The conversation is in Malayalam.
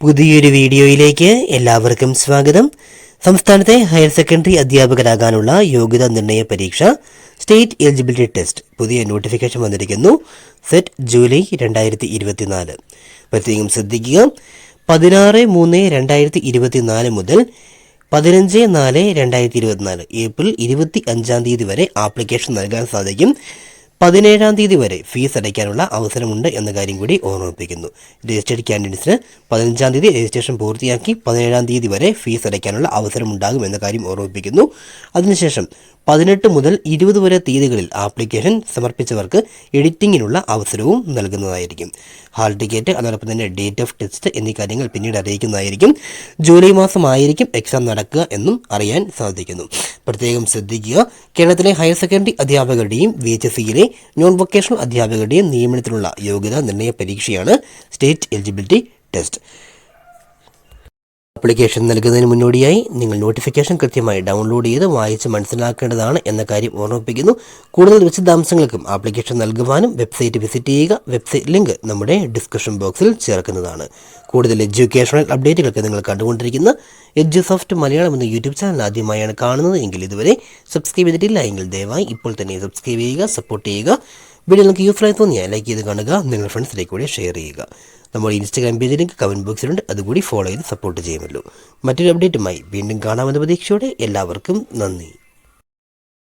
പുതിയൊരു വീഡിയോയിലേക്ക് എല്ലാവർക്കും സ്വാഗതം. സംസ്ഥാനത്തെ ഹയർ സെക്കൻഡറി അധ്യാപകരാകാനുള്ള യോഗ്യതാ നിർണയ പരീക്ഷ സ്റ്റേറ്റ് എലിജിബിലിറ്റി ടെസ്റ്റ് പുതിയ നോട്ടിഫിക്കേഷൻ വന്നിരിക്കുന്നു. Set July 2024. പ്രത്യേകം ശ്രദ്ധിക്കുക. 16/3/2024 മുതൽ 15/4/2024 ഏപ്രിൽ 25 വരെ ആപ്ലിക്കേഷൻ നൽകാൻ സാധിക്കും. 17 വരെ ഫീസ് അടയ്ക്കാനുള്ള അവസരമുണ്ട് എന്ന കാര്യം കൂടി ഓർമ്മിപ്പിക്കുന്നു. രജിസ്റ്റേർഡ് ക്യാൻഡിഡേറ്റ്സിന് 15 രജിസ്ട്രേഷൻ പൂർത്തിയാക്കി 17 വരെ ഫീസ് അടയ്ക്കാനുള്ള അവസരമുണ്ടാകും എന്ന കാര്യം ഓർമ്മിപ്പിക്കുന്നു. അതിനുശേഷം 18 മുതൽ 20 വരെ തീയതികളിൽ ആപ്ലിക്കേഷൻ സമർപ്പിച്ചവർക്ക് എഡിറ്റിങ്ങിനുള്ള അവസരവും നൽകുന്നതായിരിക്കും. ഹാൾ ടിക്കറ്റ്, അതോടൊപ്പം തന്നെ ഡേറ്റ് ഓഫ് ടെസ്റ്റ് എന്നീ കാര്യങ്ങൾ പിന്നീട് അറിയിക്കുന്നതായിരിക്കും. ജൂലൈ മാസമായിരിക്കും എക്സാം നടക്കുക എന്നും അറിയാൻ സാധിക്കുന്നു. പ്രത്യേകം ശ്രദ്ധിക്കുക. കേരളത്തിലെ ഹയർ സെക്കൻഡറി അധ്യാപകരുടെയും VHSCയിലെ നോൺ വൊക്കേഷണൽ അധ്യാപകരുടെയും നിയമനത്തിനുള്ള യോഗ്യതാ നിർണയ പരീക്ഷയാണ് സ്റ്റേറ്റ് എലിജിബിലിറ്റി ടെസ്റ്റ്. ആപ്ലിക്കേഷൻ നൽകുന്നതിന് മുന്നോടിയായി നിങ്ങൾ നോട്ടിഫിക്കേഷൻ കൃത്യമായി ഡൗൺലോഡ് ചെയ്ത് വായിച്ച് മനസ്സിലാക്കേണ്ടതാണ് എന്ന കാര്യം ഓർമ്മിപ്പിക്കുന്നു. കൂടുതൽ വിശദാംശങ്ങൾക്കും ആപ്ലിക്കേഷൻ നൽകുവാനും വെബ്സൈറ്റ് വിസിറ്റ് ചെയ്യുക. വെബ്സൈറ്റ് ലിങ്ക് നമ്മുടെ ഡിസ്ക്രിപ്ഷൻ ബോക്സിൽ ചേർക്കുന്നതാണ്. കൂടുതൽ എഡ്യൂക്കേഷണൽ അപ്ഡേറ്റുകൾക്ക് നിങ്ങൾ കണ്ടുകൊണ്ടിരിക്കുന്ന എഡ്യൂസോഫ്റ്റ് മലയാളം എന്ന യൂട്യൂബ് ചാനൽ ആദ്യമായാണ് കാണുന്നത് എങ്കിൽ ഇതുവരെ സബ്സ്ക്രൈബ് ചെയ്തിട്ടില്ല എങ്കിൽ ദയവായി ഇപ്പോൾ തന്നെ സബ്സ്ക്രൈബ് ചെയ്യുക, സപ്പോർട്ട് ചെയ്യുക. വീഡിയോ നിങ്ങൾക്ക് യൂസ്ഫുള്ളായി തോന്നിയാൽ ലൈക്ക് ചെയ്ത് കാണുക, നിങ്ങളുടെ ഫ്രണ്ട്സിലേക്ക് കൂടി ഷെയർ ചെയ്യുക. നമ്മുടെ ഇൻസ്റ്റാഗ്രാം പേജ് ലിങ്ക് കമൻറ്റ് ബോക്സിലുണ്ട്, അതുകൂടി ഫോളോ ചെയ്ത് സപ്പോർട്ട് ചെയ്യുമല്ലോ. മറ്റൊരു അപ്ഡേറ്റുമായി വീണ്ടും കാണാമെന്ന പ്രതീക്ഷയോടെ എല്ലാവർക്കും നന്ദി.